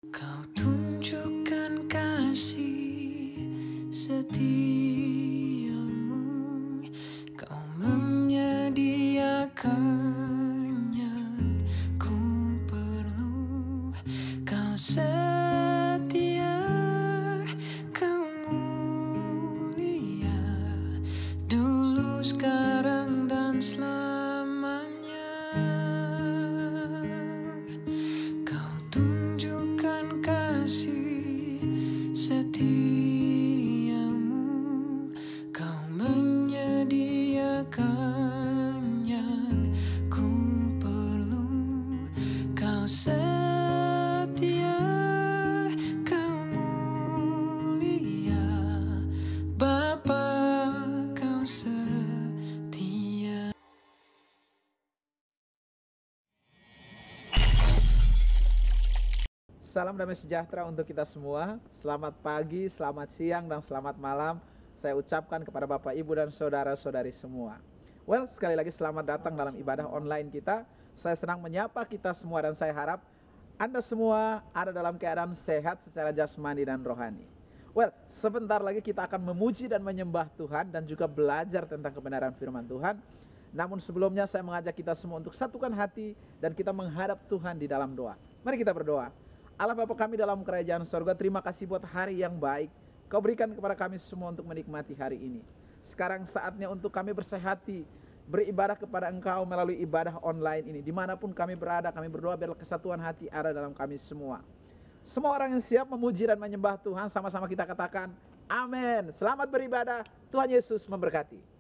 Kau tunjukkan kasih setiamu, kau menyediakan yang ku perlu. Kau setia, kau mulia, dulu, sekarang, dan selamanya. Kau tunjukkan kasih setiamu, kau menyediakan yang ku perlu. Kau setia, kau mulia, Bapa, kau setia. Salam damai sejahtera untuk kita semua. Selamat pagi, selamat siang, dan selamat malam saya ucapkan kepada Bapak, Ibu, dan saudara-saudari semua. Well, sekali lagi selamat datang dalam ibadah online kita. Saya senang menyapa kita semua dan saya harap Anda semua ada dalam keadaan sehat secara jasmani dan rohani. Well, sebentar lagi kita akan memuji dan menyembah Tuhan dan juga belajar tentang kebenaran firman Tuhan. Namun sebelumnya saya mengajak kita semua untuk satukan hati dan kita menghadap Tuhan di dalam doa. Mari kita berdoa. Allah Bapa kami dalam kerajaan sorga, terima kasih buat hari yang baik Kau berikan kepada kami semua untuk menikmati hari ini. Sekarang saatnya untuk kami bersehati, beribadah kepada Engkau melalui ibadah online ini. Dimanapun kami berada, kami berdoa biarlah kesatuan hati ada dalam kami semua. Semua orang yang siap memuji dan menyembah Tuhan, sama-sama kita katakan amin. Selamat beribadah, Tuhan Yesus memberkati.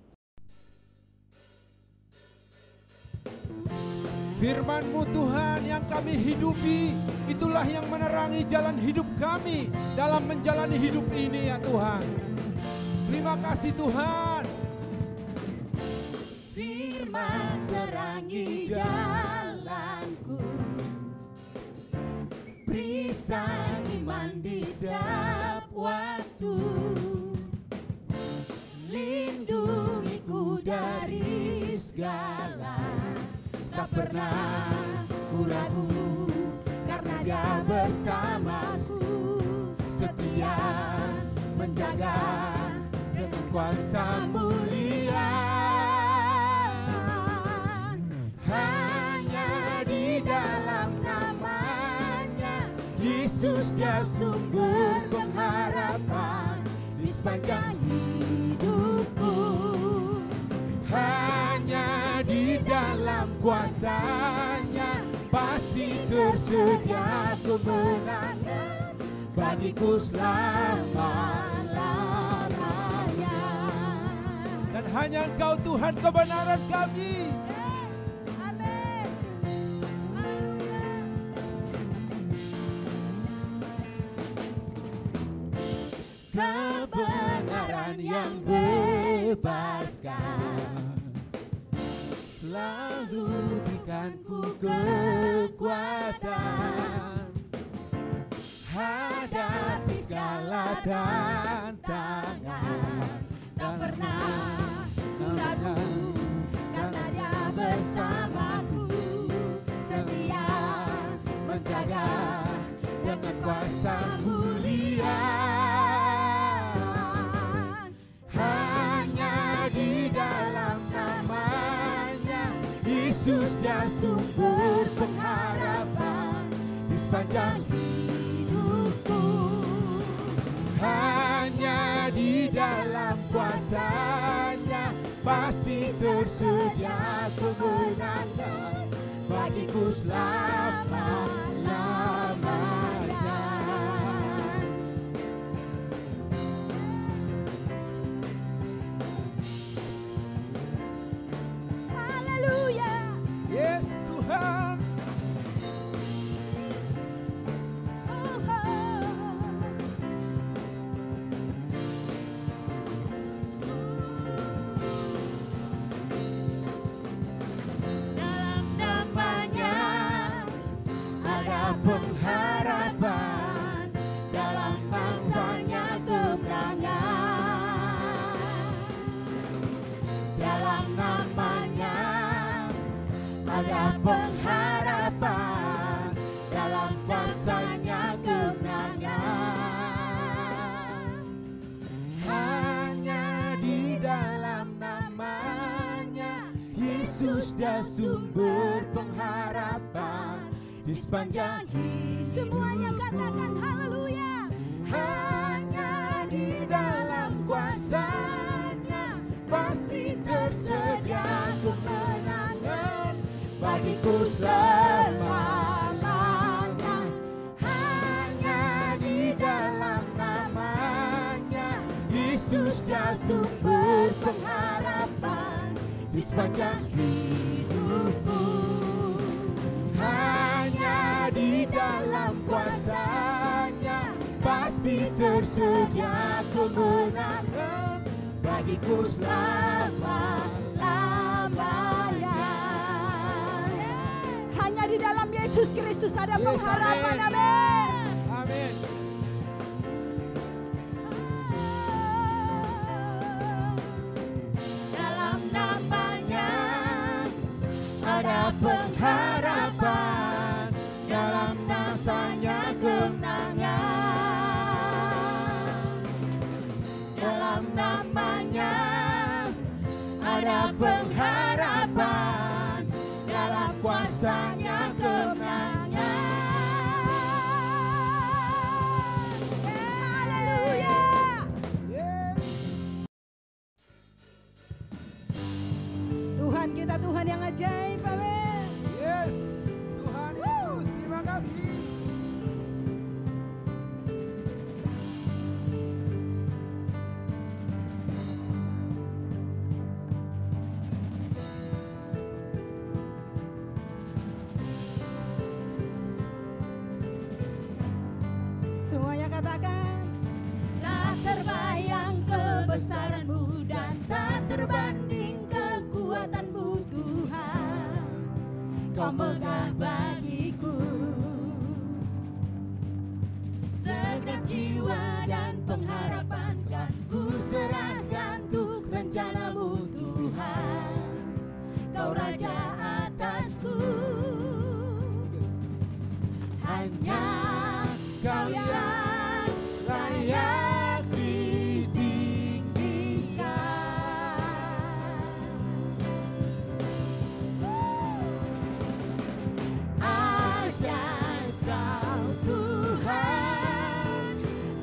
Firman-Mu Tuhan yang kami hidupi, itulah yang menerangi jalan hidup kami dalam menjalani hidup ini ya Tuhan. Terima kasih Tuhan. Firman terangi jalanku, perisai iman di setiap waktu, lindungiku dari segala. Tak pernah ku ragu karena Dia bersamaku, setia menjaga dengan kuasa mulia. Hanya di dalam nama-Nya Yesus, Dia sumber pengharapan di sepanjang hidupku. Hanya di dalam kuasa-Nya pasti tersedia kemenangan bagiku selama-lamanya. Dan hanya Engkau Tuhan kebenaran kami. Amin. Kebenaran yang bebaskan selalu berikanku kekuatan hadapi segala tantangan. Tak pernah ku ragu karena Dia bersamaku, setia menjaga dengan kuasa mulia. Hanya di dalam nama-Nya Yesus, Dia sumber pengharapan di sepanjang hidupku. Hanya di dalam kuasa-Nya pasti tersedia kemenangan bagiku selama-lamanya. Haleluya. Yes Tuhan. Dalam nama-Nya dia sumber pengharapan di sepanjang hidup. Semuanya katakan haleluya. Hanya di dalam kuasa-Nya pasti tersedia kemenangan bagiku selamanya. Hanya di dalam nama-Nya Yesus dia sumber pengharapan di sepanjang hidupku. Hanya di dalam kuasa-Nya pasti tersedia kemenangan bagiku selama-lamanya. Hanya di dalam Yesus Kristus ada pengharapan. Amin. Amin. Dalam nama-Nya ada pengharapan, dalam nasanya kemenangan. Dalam nama-Nya ada pengharapan, dalam kuasa-Nya kemenangan. Haleluya. Tuhan kita Tuhan yang ajaib. Amin. Yes, Tuhan Yesus, terima kasih. Semuanya katakan. Tak terbayang kebesaran-Mu dan tak terbanding kekuatan-Mu Tuhan. Kau megah bagiku segenap jiwa dan pengharapan kan ku serahkan untuk rencana-Mu Tuhan. Kau Raja atasku, hanya Kau yang layak ditinggikan. Ajaib Kau Tuhan,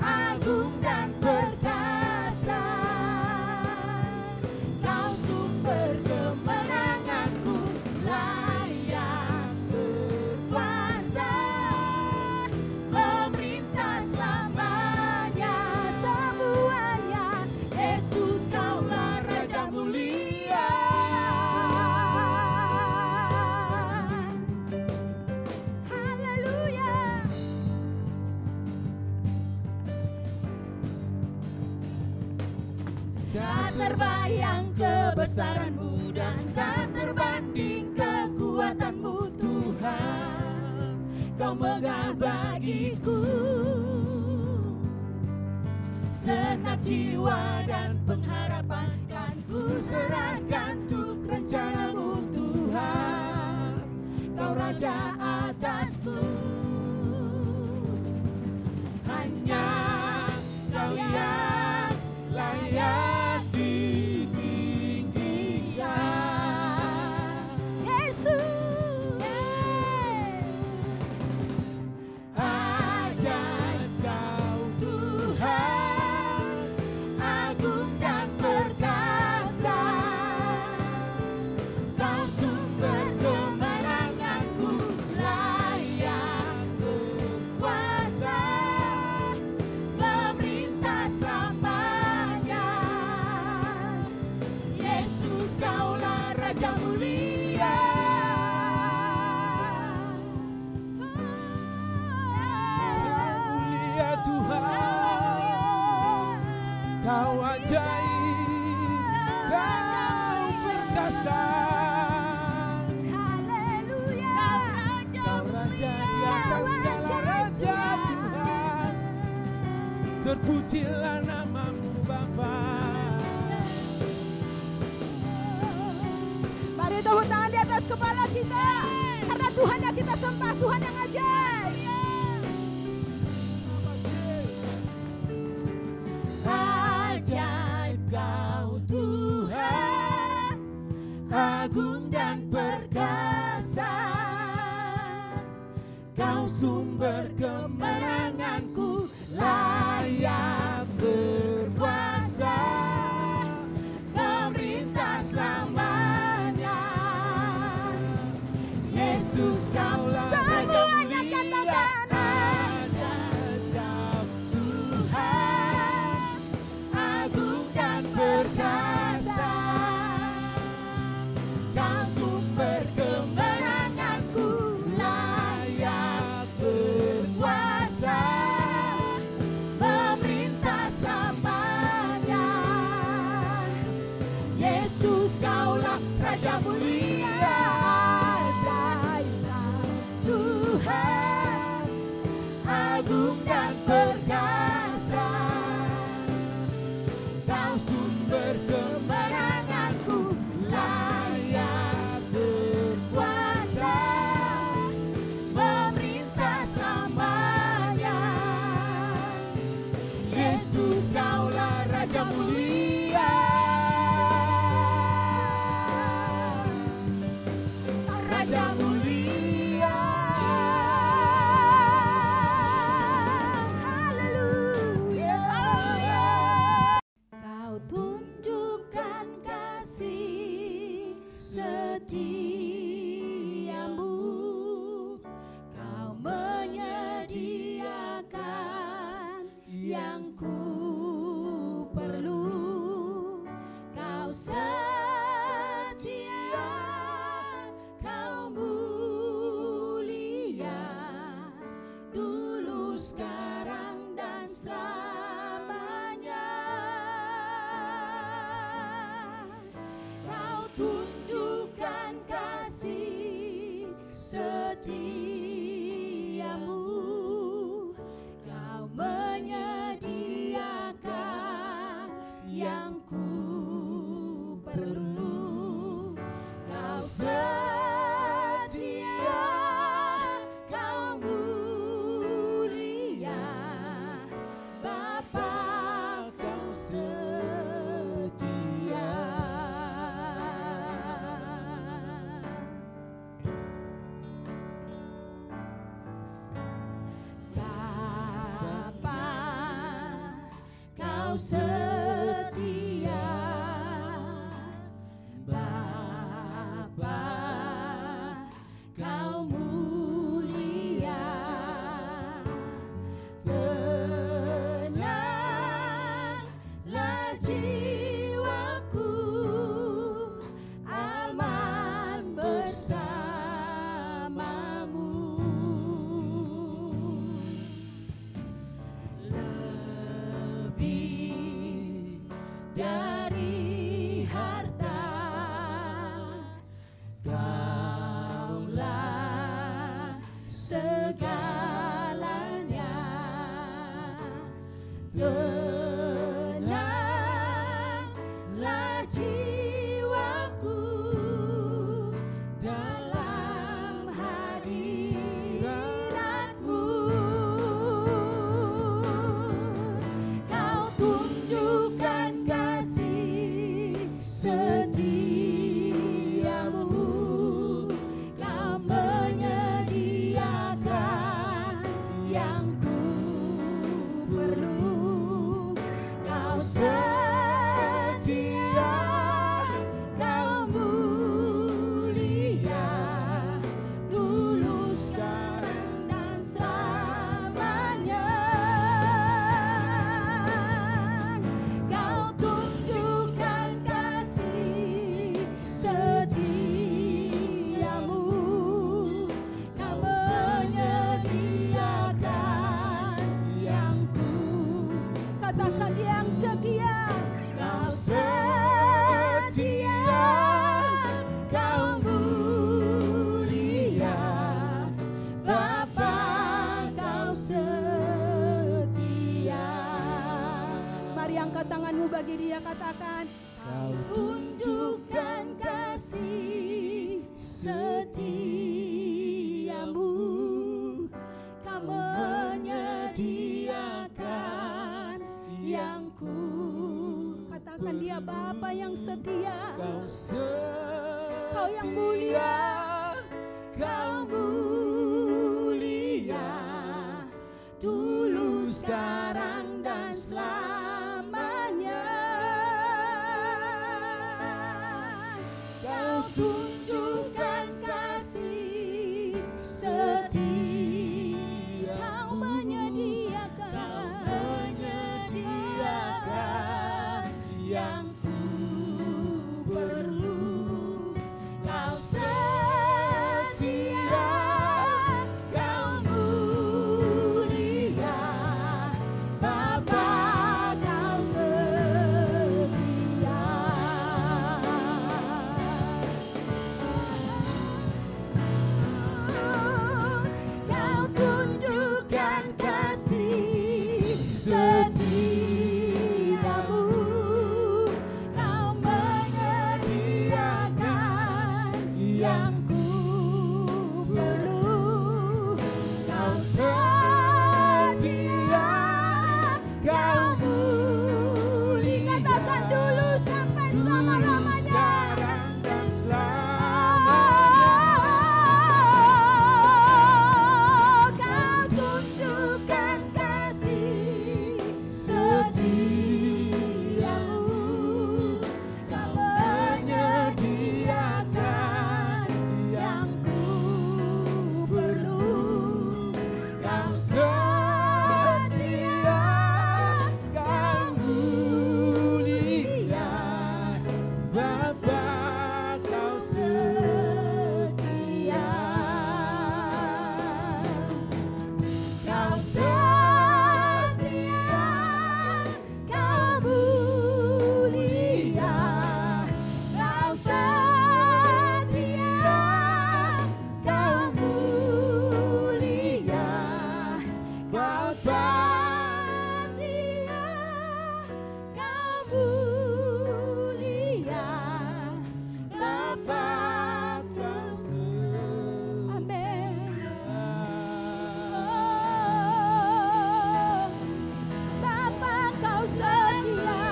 agung dan perkasa. Kau sumber kemenanganku, layak berkuasa. Memerintah selamanya, semuanya. Yesus Kaulah Raja mulia. Haleluya. Tak terbayang kebesaran-Mu dan tak terbanding kekuatan-Mu Tuhan. Kau megah bagiku segenap jiwa dan pengharapan kan ku serahkan untuk rencana-Mu Tuhan. Kau Raja atasku, hanya Kau yang layak ditinggikan. Yesus, ajaib Kau Tuhan, agung dan perkasa. Kau sumber kemenanganku, layak berkuasa. Memerintah selamanya. Yesus Kaulah Raja mulia. Mulia Tuhan, Kau ajaib, Kau perkasa. haleluya. Kau Raja di atas segala raja Tuhan. Terpujilah nama-Mu Bapa. Mari tepuk tangan di atas kepala kita. Karena Tuhan yang kita sembah, Tuhan yang ajaib. Ajaib Kau Tuhan, agung dan perkasa. sumber kemenanganku, layak berkuasa, pemerintah selamanya. Yesus, Kaulah Raja mulia, Raja dan Tuhan, agung dan perkasa. Kau sumber kemenanganku, layak berkuasa, pemerintah selamanya. Yesus, Kaulah Raja mulia, Tuhan, agung dan perkasa. Kau sumber kemenanganku, layak berkuasa, pemerintah selamanya. Yesus, Kaulah Raja mulia, Raja mulia. Haleluya. Kau tunjukkan kasih setiamu, Kau menyediakan yang ku perlu. Kau setia, Kau mulia, dulu, sekarang, dan selamanya. Kau tunjukkan kasih setiamu, Kau menyediakan yang ku perlu. Kau setia, Kau mulia, Bapa, Kau setia. Bapa, Kau setia. Bapa, Kau mulia, tenanglah jiwaku, aman bersamamu. Lebih dari harta, Kaulah segalanya. Tenanglah jiwaku dalam hadirat-Mu. Kau tunjukkan kasih setiamu, Kau menyediakan yang ku perlu. Kau setia, Kau mulia, dulu, sekarang, dan selamanya. Kau tunjukkan kasih setiamu, Kau menyediakan yang ku. Katakan yang setia. Kau setia, Kau mulia, Bapa, Kau setia. Mari angkat tanganmu bagi Dia, katakan, Kau tunjukkan kasih setiamu, Kau menyediakan yang ku. Katakan Dia Bapa yang setia, Kau yang mulia, Kau mulia, sekarang dan selamanya. Kau tunjukkan kasih setia, Kau menyediakan yang ku perlu. Kau setia, Kau mulia, Bapa, Kau setia. Kau tunjukkan kasih setiamu, Kau menyediakan yang ku perlu. Kau setia, Kau mulia. Katakan dulu sampai selama-lamanya. Sekarang dan Kau tunjukkan kasih setiamu, Kau menyediakan yang ku perlu. Kau setia, Kau mulia, Bapa, Kau setia. Kau setia, Kau mulia, Kau setia, Kau mulia, Kau setia, Kau mulia, Bapa, Kau setia. Amin. Bapa, Kau setia.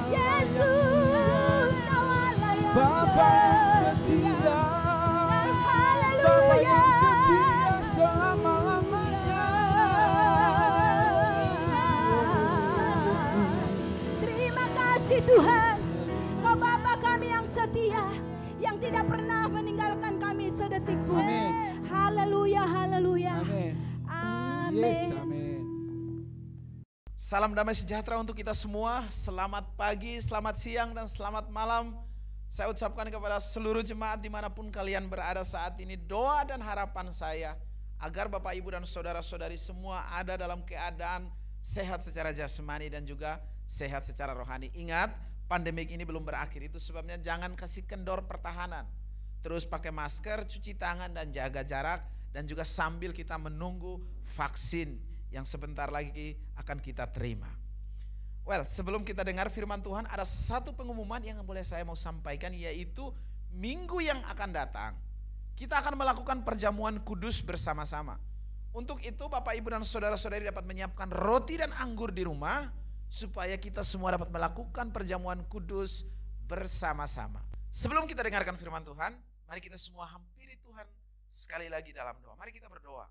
Yesus, Kau Allah yang Bapa yang setia, Haleluya. Bapa yang setia selama-lamanya. Terima kasih Tuhan, Kau Bapa kami yang setia, yang tidak pernah meninggalkan kami sedetik pun. Amin. Haleluya, haleluya. Amin. Amin. Yes, amin. Salam damai sejahtera untuk kita semua. Selamat pagi, selamat siang, dan selamat malam. Saya ucapkan kepada seluruh jemaat dimanapun kalian berada saat ini. Doa dan harapan saya agar Bapak, Ibu, dan saudara-saudari semua ada dalam keadaan sehat secara jasmani dan juga sehat secara rohani. Ingat, pandemik ini belum berakhir. Itu sebabnya jangan kasih kendor pertahanan. Terus pakai masker, cuci tangan, dan jaga jarak. Dan juga sambil kita menunggu vaksin yang sebentar lagi akan kita terima. Well, sebelum kita dengar firman Tuhan, ada satu pengumuman yang boleh saya mau sampaikan, yaitu minggu yang akan datang kita akan melakukan perjamuan kudus bersama-sama. Untuk itu Bapak, Ibu, dan saudara-saudari dapat menyiapkan roti dan anggur di rumah supaya kita semua dapat melakukan perjamuan kudus bersama-sama. Sebelum kita dengarkan firman Tuhan, mari kita semua hampiri Tuhan sekali lagi dalam doa. Mari kita berdoa.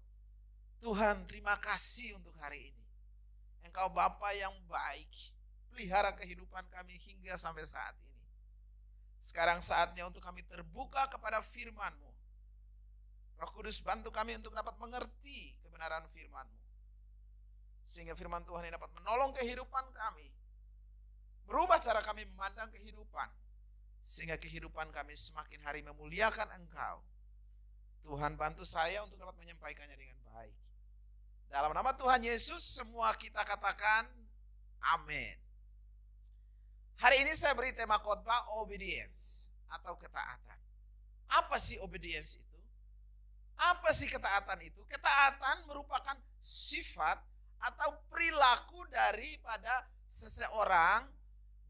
Tuhan, terima kasih untuk hari ini. Engkau Bapa yang baik, pelihara kehidupan kami hingga sampai saat ini. Sekarang saatnya untuk kami terbuka kepada firman-Mu. Roh Kudus, bantu kami untuk dapat mengerti kebenaran firman-Mu, sehingga firman Tuhan ini dapat menolong kehidupan kami, berubah cara kami memandang kehidupan, sehingga kehidupan kami semakin hari memuliakan Engkau. Tuhan, bantu saya untuk dapat menyampaikannya dengan baik. Dalam nama Tuhan Yesus semua kita katakan amin. Hari ini saya beri tema khotbah obedience atau ketaatan. Apa sih obedience itu? Apa sih ketaatan itu? Ketaatan merupakan sifat atau perilaku daripada seseorang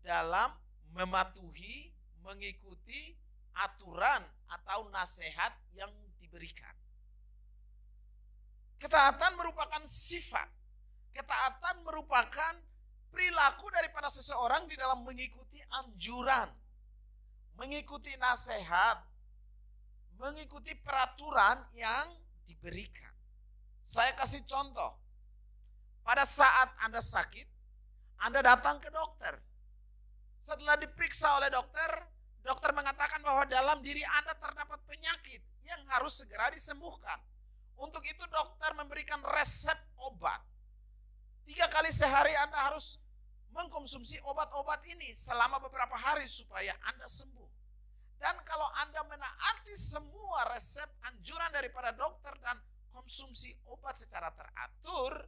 dalam mematuhi, mengikuti aturan atau nasihat yang diberikan. Ketaatan merupakan sifat. Ketaatan merupakan perilaku daripada seseorang di dalam mengikuti anjuran, mengikuti nasihat, mengikuti peraturan yang diberikan. Saya kasih contoh. pada saat Anda sakit, Anda datang ke dokter. Setelah diperiksa oleh dokter, dokter mengatakan bahwa dalam diri Anda terdapat penyakit yang harus segera disembuhkan. Untuk itu dokter memberikan resep obat. 3 kali sehari Anda harus mengkonsumsi obat-obat ini selama beberapa hari supaya Anda sembuh. Dan kalau Anda menaati semua resep anjuran daripada dokter dan konsumsi obat secara teratur,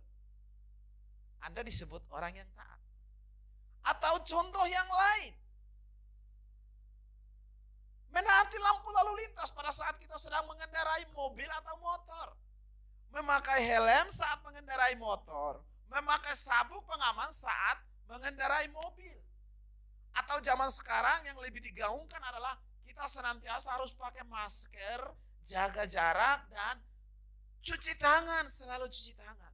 Anda disebut orang yang taat. Atau contoh yang lain, menaati lampu lalu lintas pada saat kita sedang mengendarai mobil atau motor. Memakai helm saat mengendarai motor. Memakai sabuk pengaman saat mengendarai mobil. Atau zaman sekarang yang lebih digaungkan adalah kita senantiasa harus pakai masker, jaga jarak, dan cuci tangan, selalu cuci tangan.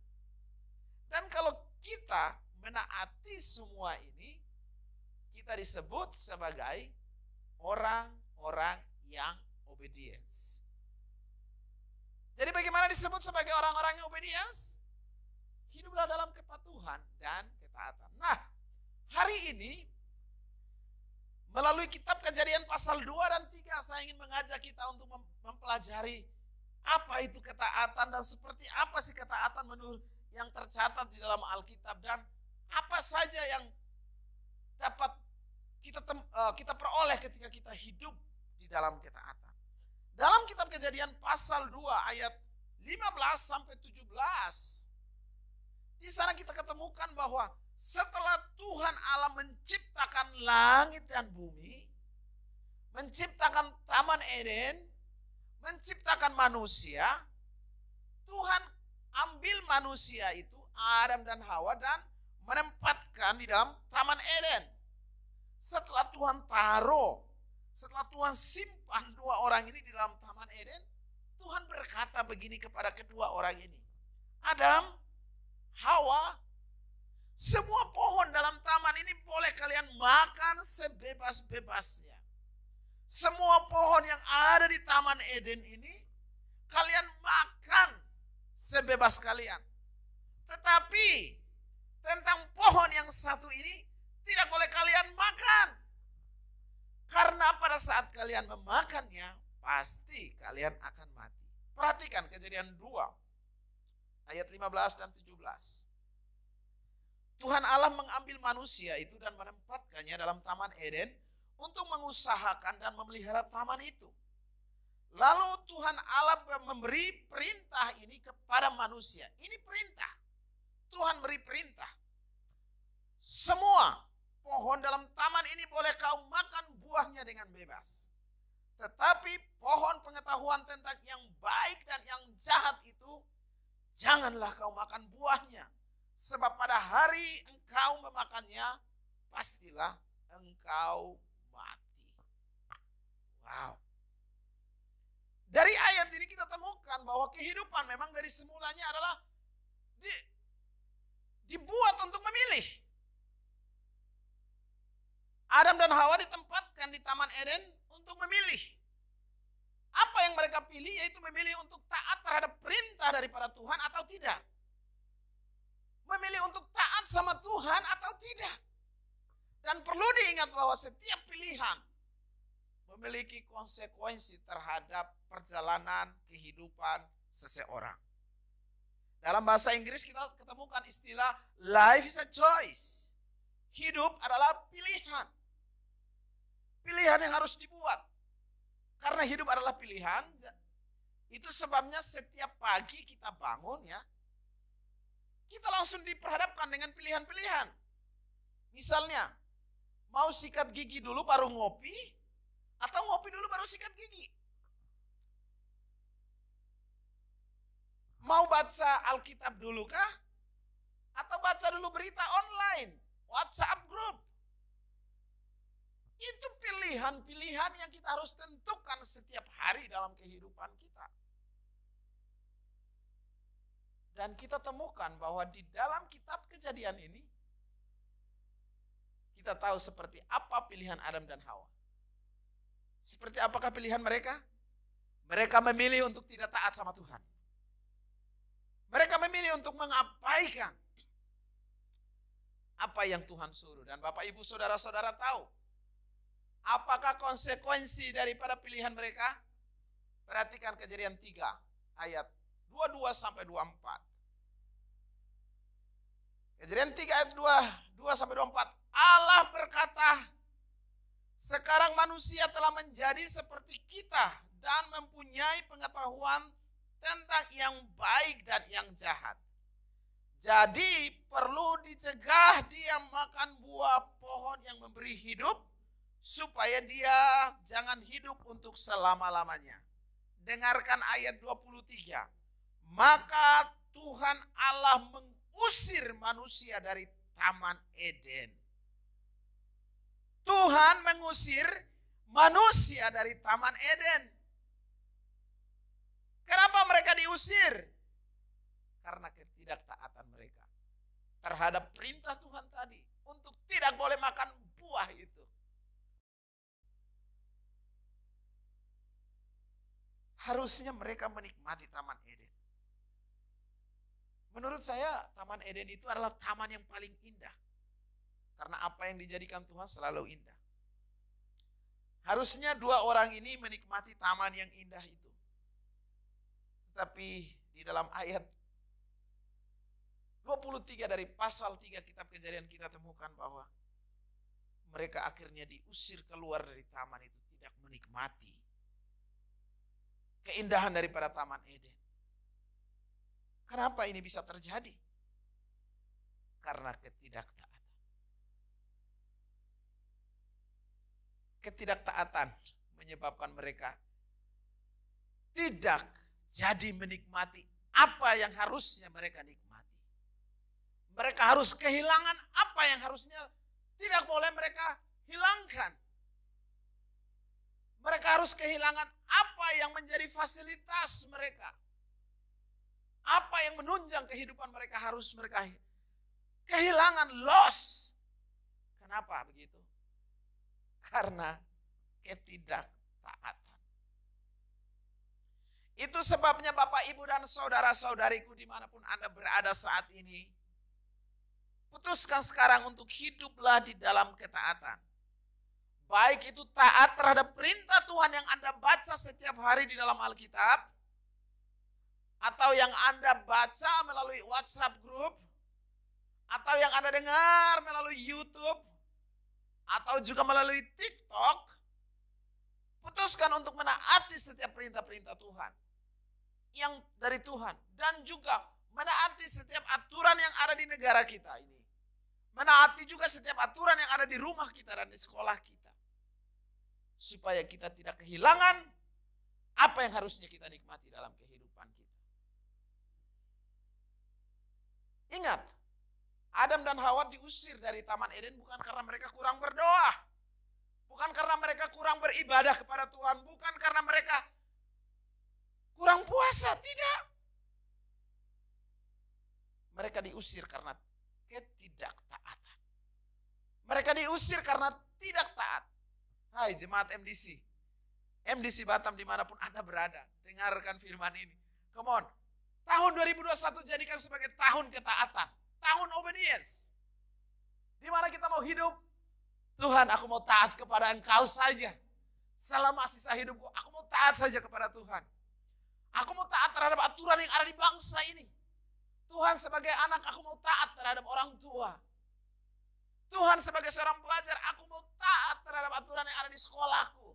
Dan kalau kita menaati semua ini, kita disebut sebagai orang-orang yang obedience. Jadi bagaimana disebut sebagai orang-orang yang obedience? Hiduplah dalam kepatuhan dan ketaatan. Nah, hari ini melalui kitab Kejadian pasal 2 dan 3 saya ingin mengajak kita untuk mempelajari apa itu ketaatan dan seperti apa sih ketaatan menurut yang tercatat di dalam Alkitab dan apa saja yang dapat kita peroleh ketika kita hidup di dalam ketaatan. Dalam kitab Kejadian pasal 2 ayat 15 sampai 17, di sana kita ketemukan bahwa setelah Tuhan Allah menciptakan langit dan bumi, menciptakan Taman Eden, menciptakan manusia, Tuhan ambil manusia itu, Adam dan Hawa, dan menempatkan di dalam Taman Eden. Setelah Tuhan taruh, setelah Tuhan simpan 2 orang ini di dalam Taman Eden, Tuhan berkata begini kepada kedua orang ini, Adam, Hawa, semua pohon dalam taman ini boleh kalian makan sebebas-bebasnya. Semua pohon yang ada di Taman Eden ini kalian makan sebebas kalian. Tetapi tentang pohon yang satu ini tidak boleh kalian makan. Karena pada saat kalian memakannya pasti kalian akan mati. Perhatikan Kejadian 2 ayat 15 dan 17. Tuhan Allah mengambil manusia itu dan menempatkannya dalam Taman Eden untuk mengusahakan dan memelihara taman itu. Lalu Tuhan Allah memberi perintah ini kepada manusia. Ini perintah. Tuhan beri perintah. Semua pohon dalam taman ini boleh kau makan buahnya dengan bebas. Tetapi pohon pengetahuan tentang yang baik dan yang jahat itu, janganlah kau makan buahnya. Sebab pada hari engkau memakannya, pastilah engkau mati. Wow. Dari ayat ini kita temukan bahwa kehidupan memang dari semulanya adalah dibuat untuk memilih. Adam dan Hawa ditempatkan di Taman Eden untuk memilih. Apa yang mereka pilih yaitu memilih untuk taat terhadap perintah daripada Tuhan atau tidak. Memilih untuk taat sama Tuhan atau tidak. Dan perlu diingat bahwa setiap pilihan memiliki konsekuensi terhadap perjalanan kehidupan seseorang. Dalam bahasa Inggris kita ketemukan istilah life is a choice. Hidup adalah pilihan. Pilihan yang harus dibuat. Karena hidup adalah pilihan, itu sebabnya setiap pagi kita bangun ya, kita langsung diperhadapkan dengan pilihan-pilihan. Misalnya, mau sikat gigi dulu baru ngopi, atau ngopi dulu baru sikat gigi. Mau baca Alkitab dulu kah? Atau baca dulu berita online, WhatsApp group. Itu pilihan-pilihan yang kita harus tentukan setiap hari dalam kehidupan kita. Dan kita temukan bahwa di dalam kitab Kejadian ini, kita tahu seperti apa pilihan Adam dan Hawa. Seperti apakah pilihan mereka? Mereka memilih untuk tidak taat sama Tuhan. Mereka memilih untuk mengabaikan apa yang Tuhan suruh. Dan Bapak Ibu Saudara-saudara tahu apakah konsekuensi daripada pilihan mereka? Perhatikan Kejadian 3 ayat 22 sampai 24. Kejadian 3 ayat 2 sampai 24. Allah berkata, sekarang manusia telah menjadi seperti kita dan mempunyai pengetahuan tentang yang baik dan yang jahat. Jadi perlu dicegah dia makan buah pohon yang memberi hidup, supaya dia jangan hidup untuk selama-lamanya. Dengarkan ayat 23. Maka Tuhan Allah mengusir manusia dari Taman Eden. Tuhan mengusir manusia dari Taman Eden. Kenapa mereka diusir? Karena ketidaktaatan mereka terhadap perintah Tuhan tadi untuk tidak boleh makan buah itu. Harusnya mereka menikmati Taman Eden. Menurut saya Taman Eden itu adalah taman yang paling indah. Karena apa yang dijadikan Tuhan selalu indah. Harusnya dua orang ini menikmati taman yang indah itu. Tetapi di dalam ayat 23 dari pasal 3 kitab Kejadian kita temukan bahwa mereka akhirnya diusir keluar dari taman itu, tidak menikmati keindahan daripada Taman Eden. Kenapa ini bisa terjadi? Karena ketidaktaatan. Ketidaktaatan menyebabkan mereka tidak jadi menikmati apa yang harusnya mereka nikmati. Mereka harus kehilangan apa yang harusnya tidak boleh mereka hilangkan. Mereka harus kehilangan apa yang menjadi fasilitas mereka. Apa yang menunjang kehidupan mereka harus mereka kehilangan, loss. Kenapa begitu? Karena ketidaktaatan. Itu sebabnya Bapak, Ibu, dan saudara-saudariku dimanapun Anda berada saat ini, putuskan sekarang untuk hiduplah di dalam ketaatan. Baik itu taat terhadap perintah Tuhan yang Anda baca setiap hari di dalam Alkitab, atau yang Anda baca melalui WhatsApp group, atau yang Anda dengar melalui YouTube, atau juga melalui TikTok. Putuskan untuk menaati setiap perintah-perintah Tuhan yang dari Tuhan, dan juga menaati setiap aturan yang ada di negara kita ini. Menaati juga setiap aturan yang ada di rumah kita dan di sekolah kita. Supaya kita tidak kehilangan apa yang harusnya kita nikmati dalam kehidupan kita. Ingat, Adam dan Hawa diusir dari Taman Eden bukan karena mereka kurang berdoa. Bukan karena mereka kurang beribadah kepada Tuhan. Bukan karena mereka kurang puasa. Tidak. Mereka diusir karena ketidaktaatan. Mereka diusir karena tidak taat. Hai jemaat MDC. MDC Batam dimanapun Anda berada. Dengarkan firman ini. Come on. Tahun 2021 jadikan sebagai tahun ketaatan. Tahun obedience. Di mana kita mau hidup. Tuhan, aku mau taat kepada Engkau saja. Selama sisa hidupku, aku mau taat saja kepada Tuhan. Aku mau taat terhadap aturan yang ada di bangsa ini. Tuhan, sebagai anak aku mau taat terhadap orang tua. Tuhan, sebagai seorang pelajar aku mau taat terhadap aturan yang ada di sekolahku.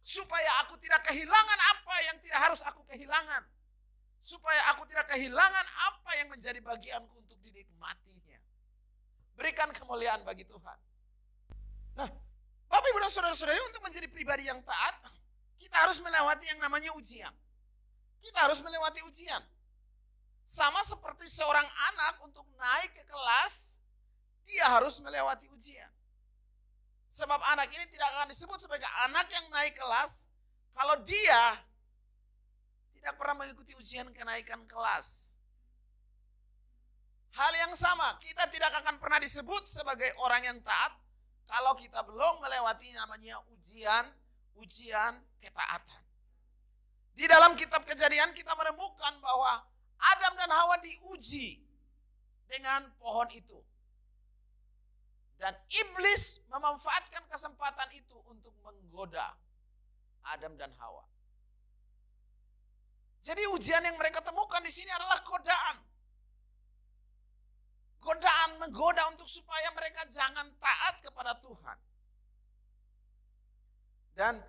Supaya aku tidak kehilangan apa yang tidak harus aku kehilangan. Supaya aku tidak kehilangan apa yang menjadi bagianku untuk dinikmatinya. Berikan kemuliaan bagi Tuhan. Nah, Bapak, Ibu, dan saudara-saudari, untuk menjadi pribadi yang taat, kita harus melewati yang namanya ujian. Kita harus melewati ujian. Sama seperti seorang anak untuk naik ke kelas, dia harus melewati ujian. Sebab anak ini tidak akan disebut sebagai anak yang naik kelas kalau dia tidak pernah mengikuti ujian kenaikan kelas. Hal yang sama, kita tidak akan pernah disebut sebagai orang yang taat kalau kita belum melewati namanya ujian ketaatan. Di dalam kitab Kejadian kita menemukan bahwa Adam dan Hawa diuji dengan pohon itu. Dan iblis memanfaatkan kesempatan itu untuk menggoda Adam dan Hawa. Jadi ujian yang mereka temukan di sini adalah godaan. Godaan menggoda untuk supaya mereka jangan taat kepada Tuhan. Dan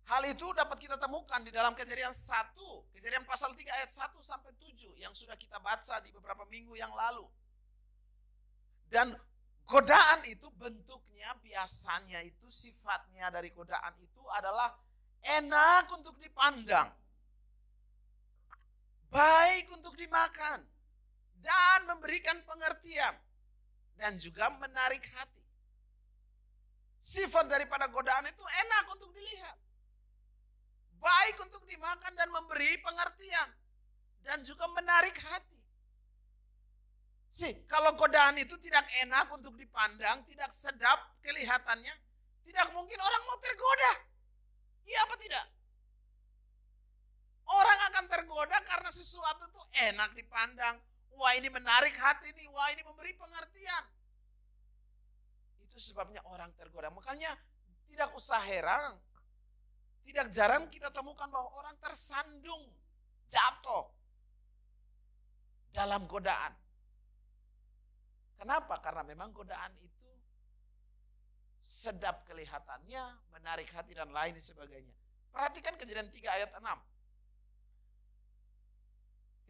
hal itu dapat kita temukan di dalam Kejadian 1, Kejadian pasal 3 ayat 1 sampai 7 yang sudah kita baca di beberapa minggu yang lalu. Dan godaan itu bentuknya biasanya itu sifatnya dari godaan itu adalah enak untuk dipandang, baik untuk dimakan, dan memberikan pengertian, dan juga menarik hati. Sifat daripada godaan itu enak untuk dilihat, baik untuk dimakan dan memberi pengertian, dan juga menarik hati. Kalau godaan itu tidak enak untuk dipandang, tidak sedap kelihatannya, tidak mungkin orang mau tergoda. Iya apa tidak? Orang akan tergoda karena sesuatu itu enak dipandang. Wah, ini menarik hati nih, wah ini memberi pengertian. Itu sebabnya orang tergoda. Makanya tidak usah heran, tidak jarang kita temukan bahwa orang tersandung, jatuh dalam godaan. Kenapa? Karena memang godaan itu sedap kelihatannya, menarik hati dan lain sebagainya. Perhatikan Kejadian 3 ayat 6.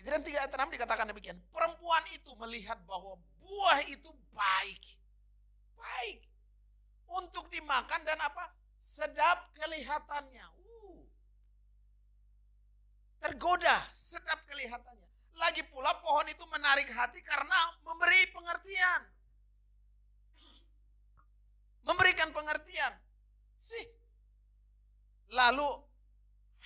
Kejadian 3 ayat 6 dikatakan demikian. Perempuan itu melihat bahwa buah itu baik. Baik. Untuk dimakan dan apa? Sedap kelihatannya. Tergoda, sedap kelihatannya. Lagi pula pohon itu menarik hati karena memberi pengertian. Memberikan pengertian. Lalu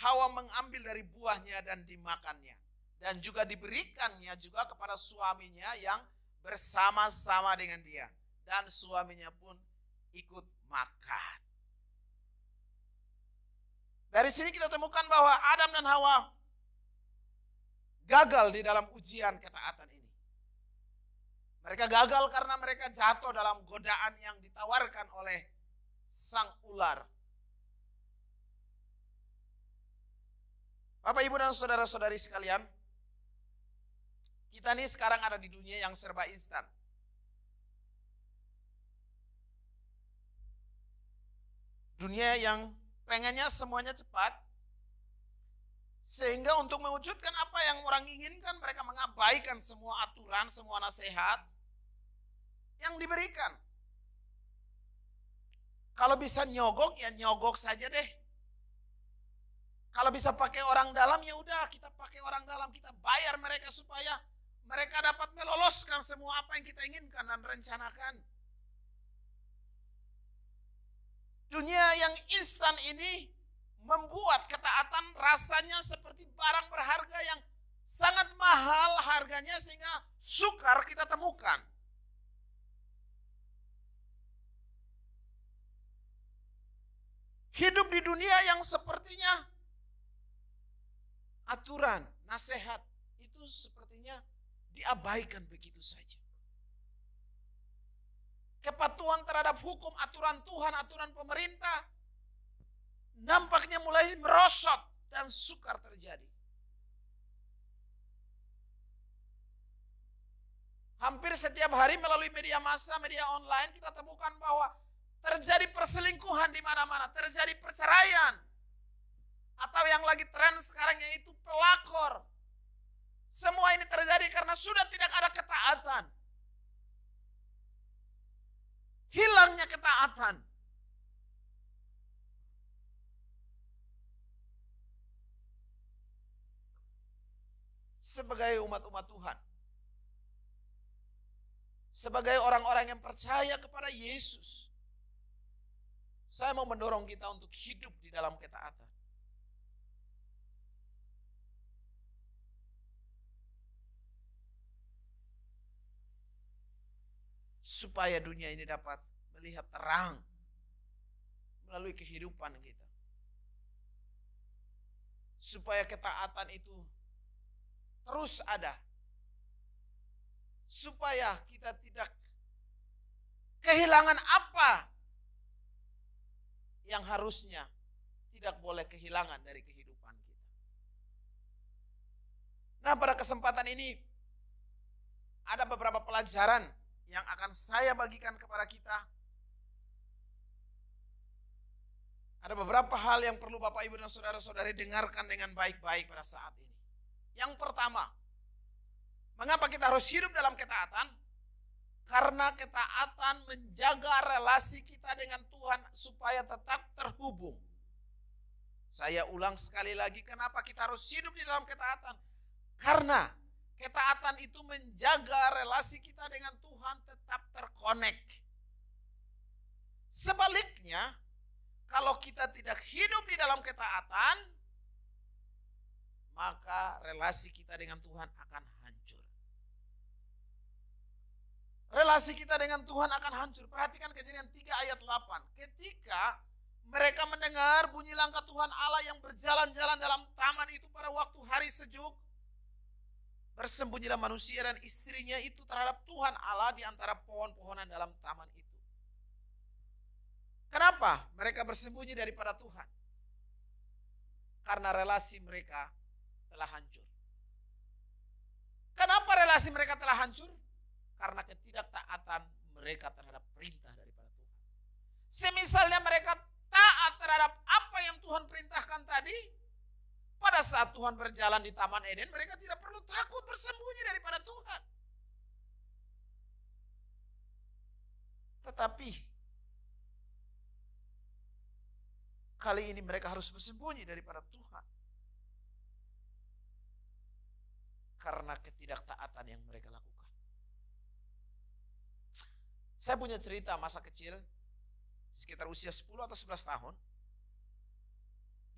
Hawa mengambil dari buahnya dan dimakannya. Dan juga diberikannya juga kepada suaminya yang bersama-sama dengan dia. Dan suaminya pun ikut makan. Dari sini kita temukan bahwa Adam dan Hawa gagal di dalam ujian ketaatan ini. Mereka gagal karena mereka jatuh dalam godaan yang ditawarkan oleh sang ular. Bapak, Ibu, dan saudara-saudari sekalian, kita nih sekarang ada di dunia yang serba instan. Dunia yang pengennya semuanya cepat. Sehingga untuk mewujudkan apa yang orang inginkan, mereka mengabaikan semua aturan, semua nasihat yang diberikan. Kalau bisa nyogok, ya nyogok saja deh. Kalau bisa pakai orang dalam, ya udah kita pakai orang dalam. Kita bayar mereka supaya mereka dapat meloloskan semua apa yang kita inginkan dan rencanakan. Dunia yang instan ini membuat ketaatan rasanya seperti barang berharga yang sangat mahal harganya sehingga sukar kita temukan. Hidup di dunia yang sepertinya aturan, nasihat itu sepertinya diabaikan begitu saja. Kepatuhan terhadap hukum, aturan Tuhan, aturan pemerintah nampaknya mulai merosot dan sukar terjadi. Hampir setiap hari melalui media massa, media online kita temukan bahwa terjadi perselingkuhan di mana-mana, terjadi perceraian. Atau yang lagi tren sekarang yaitu pelakor. Semua ini terjadi karena sudah tidak ada ketaatan. Hilangnya ketaatan. Sebagai umat-umat Tuhan, sebagai orang-orang yang percaya kepada Yesus, saya mau mendorong kita untuk hidup di dalam ketaatan. Supaya dunia ini dapat melihat terang melalui kehidupan kita. Supaya ketaatan itu terus ada. Supaya kita tidak Kehilangan apa yang harusnya tidak boleh kehilangan dari kehidupan kita. Nah, pada kesempatan ini ada beberapa pelajaran yang akan saya bagikan kepada kita. Ada beberapa hal yang perlu Bapak, Ibu, dan saudara-saudari dengarkan dengan baik-baik pada saat ini. Yang pertama, mengapa kita harus hidup dalam ketaatan? Karena ketaatan menjaga relasi kita dengan Tuhan supaya tetap terhubung. Saya ulang sekali lagi, kenapa kita harus hidup di dalam ketaatan? Karena ketaatan itu menjaga relasi kita dengan Tuhan tetap terkonek. Sebaliknya, kalau kita tidak hidup di dalam ketaatan, maka relasi kita dengan Tuhan akan hancur. Relasi kita dengan Tuhan akan hancur. Perhatikan Kejadian 3 ayat 8. Ketika mereka mendengar bunyi langkah Tuhan Allah yang berjalan-jalan dalam taman itu pada waktu hari sejuk, bersembunyilah manusia dan istrinya itu terhadap Tuhan Allah di antara pohon-pohonan dalam taman itu. Kenapa mereka bersembunyi daripada Tuhan? Karena relasi mereka telah hancur. Kenapa relasi mereka telah hancur? Karena ketidaktaatan mereka terhadap perintah daripada Tuhan. Semisalnya mereka taat terhadap apa yang Tuhan perintahkan tadi, pada saat Tuhan berjalan di Taman Eden, mereka tidak perlu takut bersembunyi daripada Tuhan. Tetapi kali ini mereka harus bersembunyi daripada Tuhan karena ketidaktaatan yang mereka lakukan. Saya punya cerita masa kecil, sekitar usia 10 atau 11 tahun.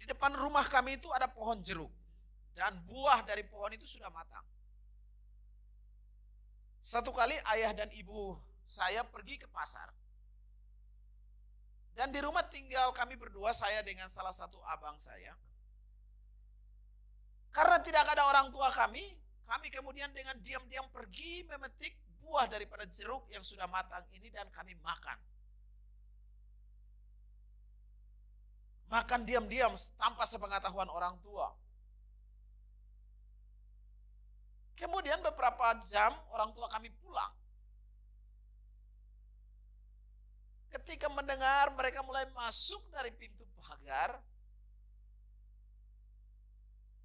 Di depan rumah kami itu ada pohon jeruk. Dan buah dari pohon itu sudah matang. Satu kali ayah dan ibu saya pergi ke pasar. Dan di rumah tinggal kami berdua, saya dengan salah satu abang saya. Karena tidak ada orang tua kami kemudian dengan diam-diam pergi memetik buah daripada jeruk yang sudah matang ini dan kami makan. Makan diam-diam tanpa sepengetahuan orang tua. Kemudian beberapa jam orang tua kami pulang. Ketika mendengar mereka mulai masuk dari pintu pagar,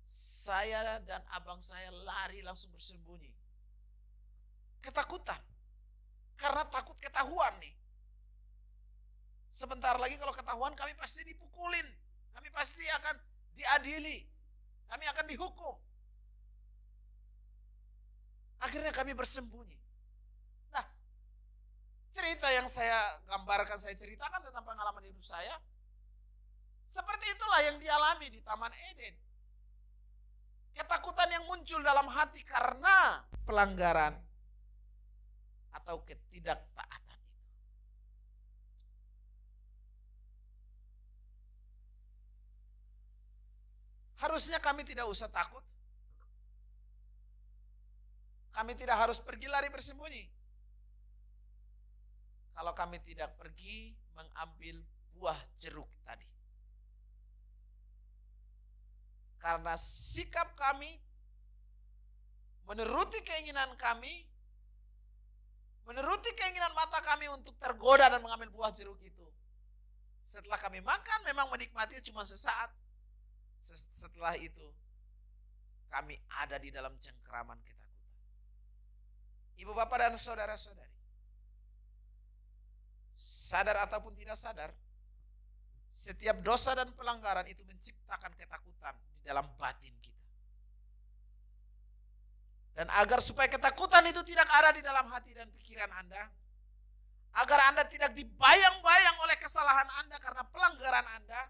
saya dan abang saya lari langsung bersembunyi. Ketakutan. Karena takut ketahuan nih. Sebentar lagi kalau ketahuan kami pasti dipukulin. Kami pasti akan diadili. Kami akan dihukum. Akhirnya kami bersembunyi. Nah, cerita yang saya gambarkan, saya ceritakan tentang pengalaman hidup saya. Seperti itulah yang dialami di Taman Eden. Ketakutan yang muncul dalam hati karena pelanggaran atau ketidaktaatan itu. Harusnya kami tidak usah takut. Kami tidak harus pergi lari bersembunyi. Kalau kami tidak pergi mengambil buah jeruk tadi. Karena sikap kami, menuruti keinginan kami, menuruti keinginan mata kami untuk tergoda dan mengambil buah jeruk itu. Setelah kami makan memang menikmati cuma sesaat. Setelah itu kami ada di dalam cengkeraman ketakutan. Ibu bapak dan saudara-saudari, sadar ataupun tidak sadar, setiap dosa dan pelanggaran itu menciptakan ketakutan di dalam batin kita. Dan agar supaya ketakutan itu tidak ada di dalam hati dan pikiran Anda, agar Anda tidak dibayang-bayang oleh kesalahan Anda karena pelanggaran Anda,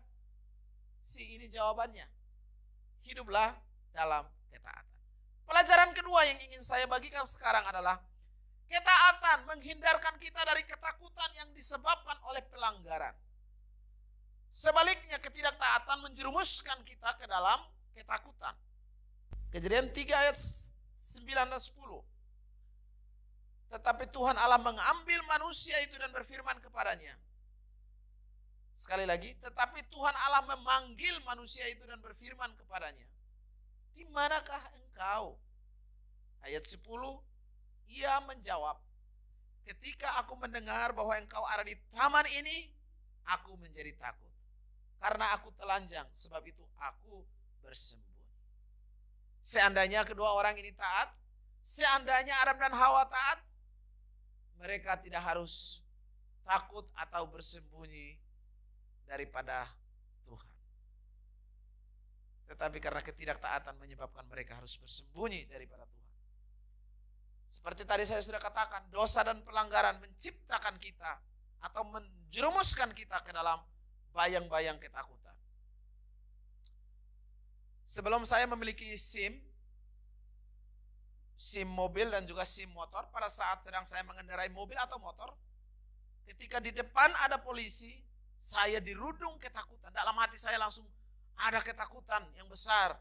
ini jawabannya. Hiduplah dalam ketaatan. Pelajaran kedua yang ingin saya bagikan sekarang adalah ketaatan menghindarkan kita dari ketakutan yang disebabkan oleh pelanggaran. Sebaliknya ketidaktaatan menjerumuskan kita ke dalam ketakutan. Kejadian 3 ayat 9 dan 10. Tetapi Tuhan Allah mengambil manusia itu dan berfirman kepadanya. Sekali lagi, tetapi Tuhan Allah memanggil manusia itu dan berfirman kepadanya. Di manakah engkau? Ayat 10, ia menjawab, ketika aku mendengar bahwa engkau ada di taman ini, aku menjadi takut. Karena aku telanjang, sebab itu aku bersembunyi. Seandainya kedua orang ini taat, seandainya Adam dan Hawa taat, mereka tidak harus takut atau bersembunyi daripada Tuhan. Tetapi karena ketidaktaatan menyebabkan mereka harus bersembunyi daripada Tuhan. Seperti tadi saya sudah katakan, dosa dan pelanggaran menciptakan kita atau menjerumuskan kita ke dalam bayang-bayang ketakutan. Sebelum saya memiliki SIM mobil dan juga SIM motor, pada saat sedang saya mengendarai mobil atau motor, ketika di depan ada polisi, saya dirudung ketakutan. Dalam hati saya langsung ada ketakutan yang besar.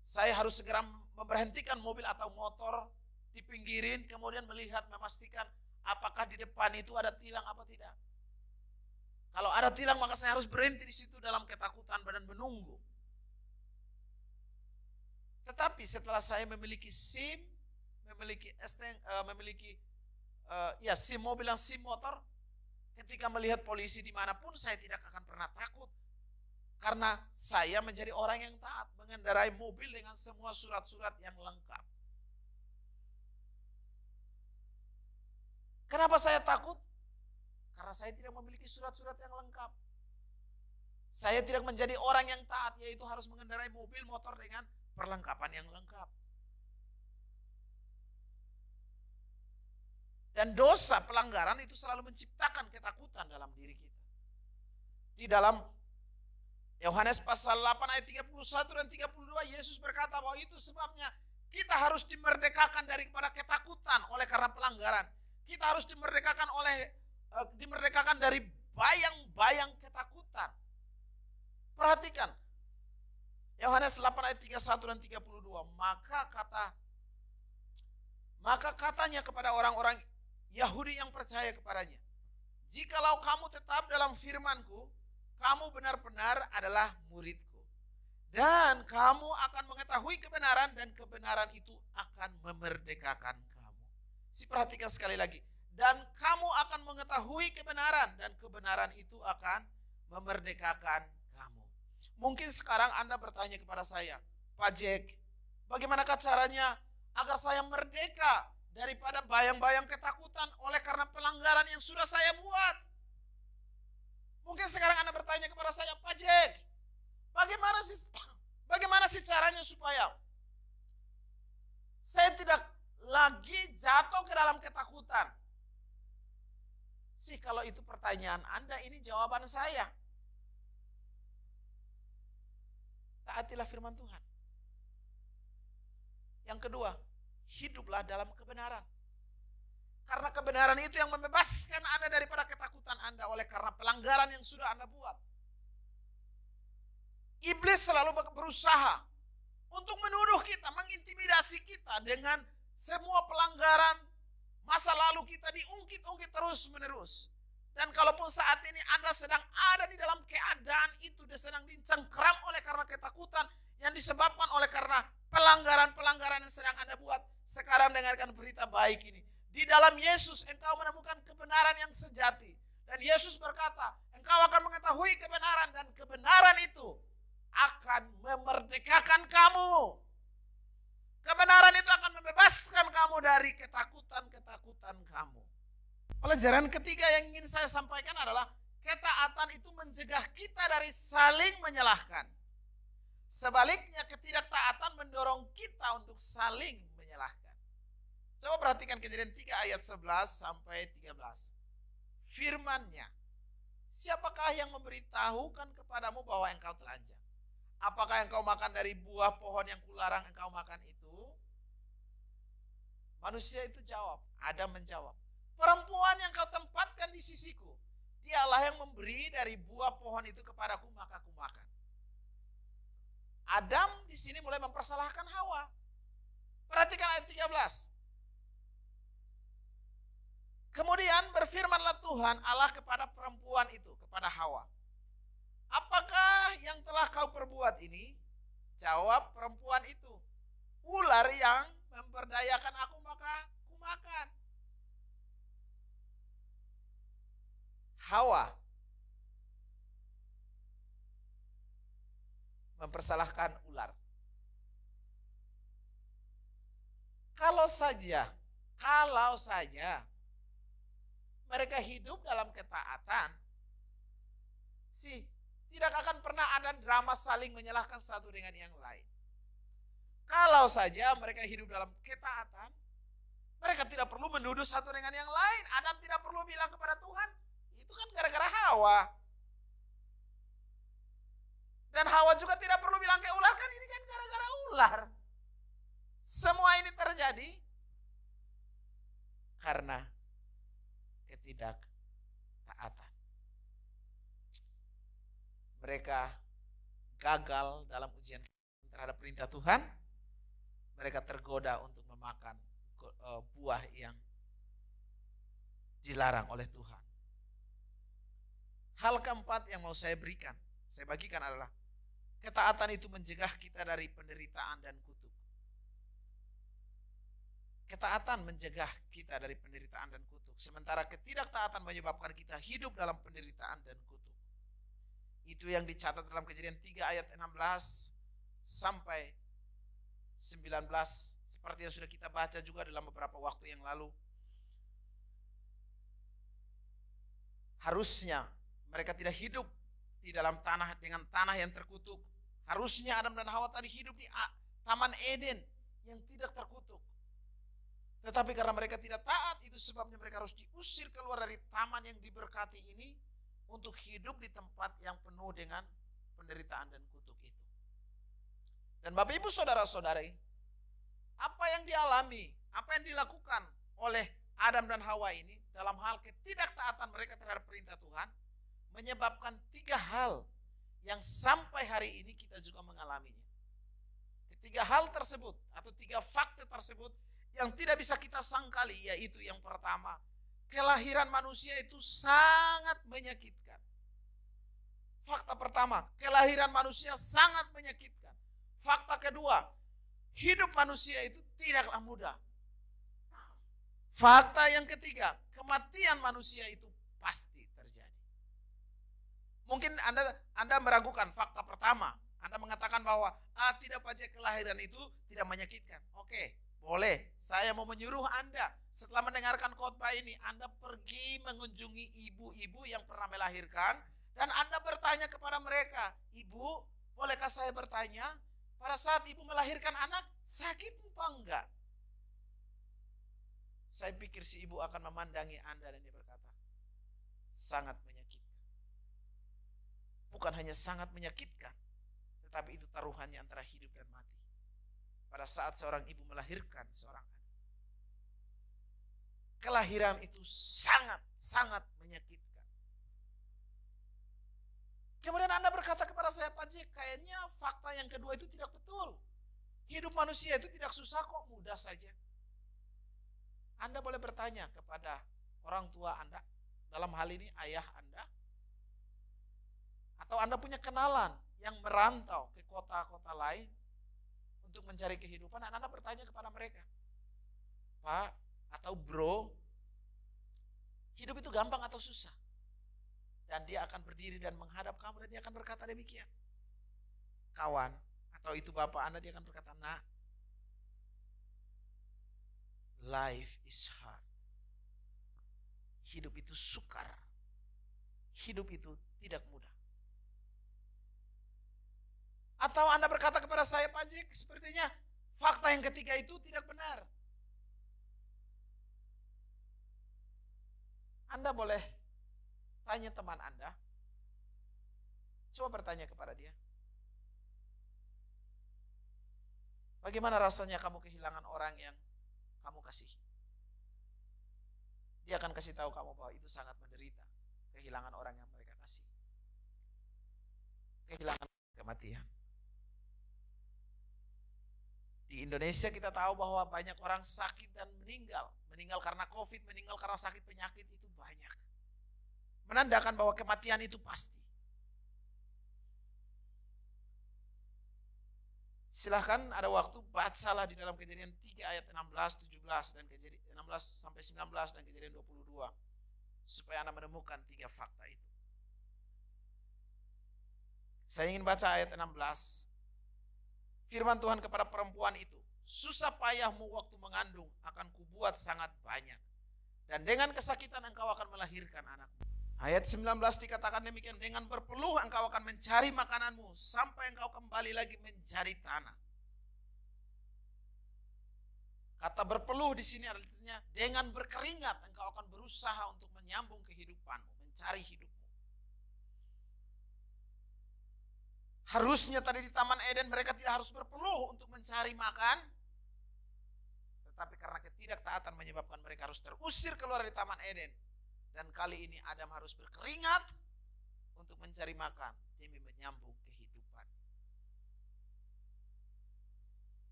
Saya harus segera memberhentikan mobil atau motor, dipinggirin, kemudian melihat, memastikan apakah di depan itu ada tilang apa tidak. Kalau ada tilang maka saya harus berhenti di situ dalam ketakutan dan menunggu. Tetapi setelah saya memiliki SIM, memiliki SIM mobil dan SIM motor, ketika melihat polisi dimanapun saya tidak akan pernah takut. Karena saya menjadi orang yang taat, mengendarai mobil dengan semua surat-surat yang lengkap. Kenapa saya takut? Karena saya tidak memiliki surat-surat yang lengkap. Saya tidak menjadi orang yang taat, yaitu harus mengendarai mobil motor dengan perlengkapan yang lengkap. Dan dosa pelanggaran itu selalu menciptakan ketakutan dalam diri kita. Di dalam Yohanes pasal 8 ayat 31 dan 32, Yesus berkata bahwa itu sebabnya kita harus dimerdekakan daripada ketakutan oleh karena pelanggaran. Kita harus dimerdekakan dari bayang-bayang ketakutan. Perhatikan Yohanes 8 ayat 31 dan 32. Maka katanya kepada orang-orang Yahudi yang percaya kepadanya, jikalau kamu tetap dalam firman-Ku, kamu benar-benar adalah murid-Ku. Dan kamu akan mengetahui kebenaran, dan kebenaran itu akan memerdekakan kamu. Perhatikan sekali lagi. Dan kamu akan mengetahui kebenaran, dan kebenaran itu akan memerdekakan kamu. Mungkin sekarang Anda bertanya kepada saya, Pak Jack, bagaimanakah caranya agar saya merdeka daripada bayang-bayang ketakutan oleh karena pelanggaran yang sudah saya buat? Mungkin sekarang Anda bertanya kepada saya, Pak Jack, bagaimana sih caranya supaya saya tidak lagi jatuh ke dalam ketakutan? Kalau itu pertanyaan Anda, ini jawaban saya. Taatilah firman Tuhan. Yang kedua, hiduplah dalam kebenaran. Karena kebenaran itu yang membebaskan Anda daripada ketakutan Anda oleh karena pelanggaran yang sudah Anda buat. Iblis selalu berusaha untuk menuduh kita, mengintimidasi kita dengan semua pelanggaran masa lalu kita diungkit-ungkit terus-menerus. Dan kalaupun saat ini Anda sedang ada di dalam keadaan itu, dia sedang dicengkram oleh karena ketakutan yang disebabkan oleh karena pelanggaran-pelanggaran yang sedang Anda buat. Sekarang dengarkan berita baik ini. Di dalam Yesus engkau menemukan kebenaran yang sejati. Dan Yesus berkata, engkau akan mengetahui kebenaran, dan kebenaran itu akan memerdekakan kamu. Kebenaran itu akan membebaskan kamu dari ketakutan-ketakutan kamu. Pelajaran ketiga yang ingin saya sampaikan adalah ketaatan itu mencegah kita dari saling menyalahkan. Sebaliknya, ketidaktaatan mendorong kita untuk saling menyalahkan. Coba perhatikan Kejadian 3 ayat 11 sampai 13. Firman-Nya, siapakah yang memberitahukan kepadamu bahwa engkau telanjang? Apakah engkau makan dari buah pohon yang kularang engkau makan itu? Manusia itu jawab, Adam menjawab, perempuan yang kau tempatkan di sisiku, dialah yang memberi dari buah pohon itu kepadaku, maka aku makan. Adam di sini mulai mempersalahkan Hawa. Perhatikan ayat 13. Tuhan Allah kepada perempuan itu, kepada Hawa. Apakah yang telah kau perbuat ini? Jawab perempuan itu, ular yang memberdayakan aku maka aku makan. Hawa mempersalahkan ular. Kalau saja mereka hidup dalam ketaatan, sih tidak akan pernah ada drama saling menyalahkan satu dengan yang lain. Kalau saja mereka hidup dalam ketaatan, mereka tidak perlu menuduh satu dengan yang lain. Adam tidak perlu bilang kepada Tuhan, itu kan gara-gara Hawa. Dan Hawa juga tidak perlu bilang ke ular, kan ini kan gara-gara ular. Semua ini terjadi karena ketidaktaatan. Mereka gagal dalam ujian terhadap perintah Tuhan. Mereka tergoda untuk memakan buah yang dilarang oleh Tuhan. Hal keempat yang mau saya bagikan adalah ketaatan itu mencegah kita dari penderitaan dan kutuk. Ketaatan mencegah kita dari penderitaan dan kutuk, sementara ketidaktaatan menyebabkan kita hidup dalam penderitaan dan kutuk. Itu yang dicatat dalam Kejadian 3 ayat 16 sampai 19, seperti yang sudah kita baca juga dalam beberapa waktu yang lalu. Harusnya mereka tidak hidup di dalam tanah dengan tanah yang terkutuk. Harusnya Adam dan Hawa tadi hidup di Taman Eden yang tidak terkutuk. Tetapi karena mereka tidak taat, itu sebabnya mereka harus diusir keluar dari taman yang diberkati ini untuk hidup di tempat yang penuh dengan penderitaan dan kutuk itu. Dan Bapak Ibu saudara-saudari, apa yang dialami, apa yang dilakukan oleh Adam dan Hawa ini dalam hal ketidaktaatan mereka terhadap perintah Tuhan menyebabkan 3 hal yang sampai hari ini kita juga mengalaminya. Ketiga hal tersebut atau 3 fakta tersebut yang tidak bisa kita sangkali, yaitu yang pertama, kelahiran manusia itu sangat menyakitkan. Fakta pertama, kelahiran manusia sangat menyakitkan. Fakta kedua, hidup manusia itu tidaklah mudah. Fakta yang ketiga, kematian manusia itu pasti terjadi. Mungkin Anda meragukan fakta pertama. Anda mengatakan bahwa tidak pajak kelahiran itu tidak menyakitkan. Oke, boleh. Saya mau menyuruh Anda setelah mendengarkan khotbah ini, Anda pergi mengunjungi ibu-ibu yang pernah melahirkan dan Anda bertanya kepada mereka, "Ibu, bolehkah saya bertanya, pada saat ibu melahirkan anak, sakit apa enggak?" Saya pikir si ibu akan memandangi Anda dan dia berkata, sangat menyakitkan. Bukan hanya sangat menyakitkan, tetapi itu taruhannya antara hidup dan mati. Pada saat seorang ibu melahirkan seorang anak, kelahiran itu sangat menyakitkan. Kemudian Anda berkata kepada saya, "Pak Jack, kayaknya fakta yang kedua itu tidak betul. Hidup manusia itu tidak susah kok, mudah saja." Anda boleh bertanya kepada orang tua Anda, dalam hal ini ayah Anda, atau Anda punya kenalan yang merantau ke kota-kota lain untuk mencari kehidupan, dan Anda bertanya kepada mereka, "Pak atau Bro, hidup itu gampang atau susah?" Dan dia akan berdiri dan menghadap kamu dan dia akan berkata demikian. Kawan atau itu bapak Anda, dia akan berkata, "Nak, life is hard." Hidup itu sukar. Hidup itu tidak mudah. Atau Anda berkata kepada saya, "Pak Jack, sepertinya fakta yang ketiga itu tidak benar." Anda boleh tanya teman Anda. Coba bertanya kepada dia, "Bagaimana rasanya kamu kehilangan orang yang kamu kasihi?" Dia akan kasih tahu kamu bahwa itu sangat menderita, kehilangan orang yang mereka kasih, kehilangan kematian. Di Indonesia kita tahu bahwa banyak orang sakit dan meninggal karena COVID, meninggal karena sakit penyakit itu banyak. menandakan bahwa kematian itu pasti. Silahkan ada waktu bacalah di dalam Kejadian 3 ayat 16, 17 dan Kejadian 16 sampai 19 dan Kejadian 22 supaya Anda menemukan 3 fakta itu. Saya ingin baca ayat 16. Firman Tuhan kepada perempuan itu, susah payahmu waktu mengandung akan kubuat sangat banyak, dan dengan kesakitan engkau akan melahirkan anakmu. Ayat 19 dikatakan demikian, dengan berpeluh engkau akan mencari makananmu sampai engkau kembali lagi mencari tanah. Kata berpeluh di sini artinya dengan berkeringat engkau akan berusaha untuk menyambung kehidupanmu, mencari hidupmu. Harusnya tadi di Taman Eden mereka tidak harus berpeluh untuk mencari makan, tetapi karena ketidaktaatan menyebabkan mereka harus terusir keluar dari Taman Eden. Dan kali ini Adam harus berkeringat untuk mencari makan demi menyambung kehidupan.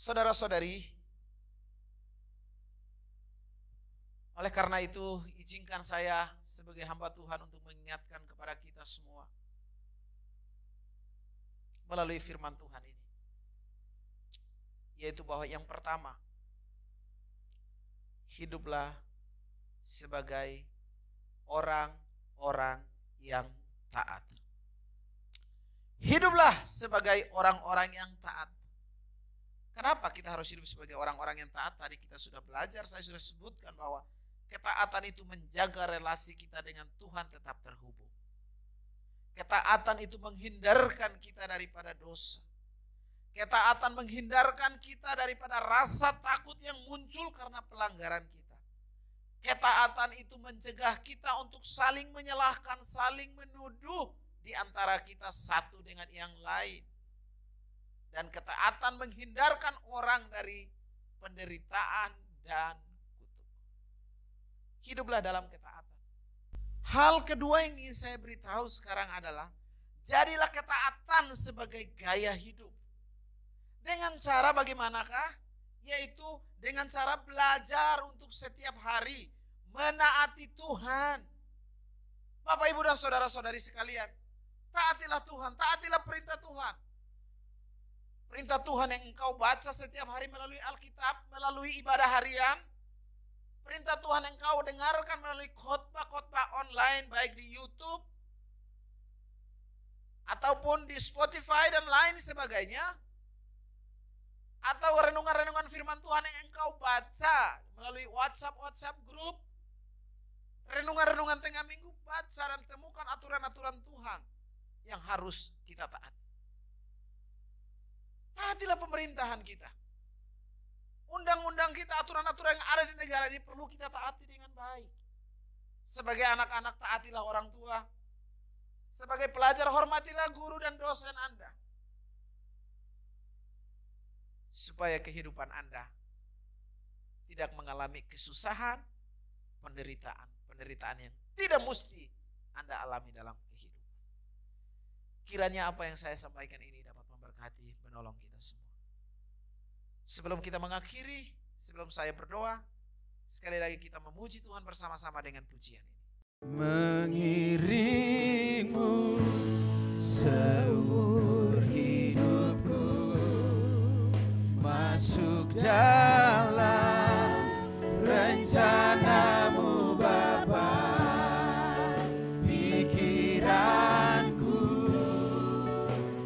Saudara-saudari, oleh karena itu izinkan saya sebagai hamba Tuhan untuk mengingatkan kepada kita semua melalui firman Tuhan ini, yaitu bahwa yang pertama, hiduplah sebagai orang-orang yang taat. Hiduplah sebagai orang-orang yang taat. Kenapa kita harus hidup sebagai orang-orang yang taat? Tadi kita sudah belajar, saya sudah sebutkan bahwa ketaatan itu menjaga relasi kita dengan Tuhan tetap terhubung. Ketaatan itu menghindarkan kita daripada dosa. Ketaatan menghindarkan kita daripada rasa takut yang muncul karena pelanggaran kita. Ketaatan itu mencegah kita untuk saling menyalahkan, saling menuduh di antara kita satu dengan yang lain. Dan ketaatan menghindarkan orang dari penderitaan dan kutuk. Hiduplah dalam ketaatan. Hal kedua yang ingin saya beritahu sekarang adalah, jadilah ketaatan sebagai gaya hidup. Dengan cara bagaimanakah? Yaitu dengan cara belajar untuk setiap hari menaati Tuhan. Bapak, Ibu, dan saudara-saudari sekalian, taatilah Tuhan, taatilah perintah Tuhan. Perintah Tuhan yang engkau baca setiap hari melalui Alkitab, melalui ibadah harian. Perintah Tuhan yang engkau dengarkan melalui khotbah-khotbah online, baik di YouTube ataupun di Spotify dan lain sebagainya. Atau renungan-renungan firman Tuhan yang engkau baca melalui WhatsApp grup, renungan-renungan tengah minggu, baca dan temukan aturan-aturan Tuhan yang harus kita taati. Taatilah pemerintahan kita. Undang-undang kita, aturan-aturan yang ada di negara ini perlu kita taati dengan baik. Sebagai anak-anak, taatilah orang tua. Sebagai pelajar, hormatilah guru dan dosen Anda. Supaya kehidupan Anda tidak mengalami kesusahan, penderitaan yang tidak mesti Anda alami dalam kehidupan. Kiranya apa yang saya sampaikan ini dapat memberkati, menolong kita semua. Sebelum kita mengakhiri, sebelum saya berdoa, sekali lagi kita memuji Tuhan bersama-sama dengan pujian ini. Mengiringmu seumur hidupku, masuk dalam rencanamu Bapa, pikiranku,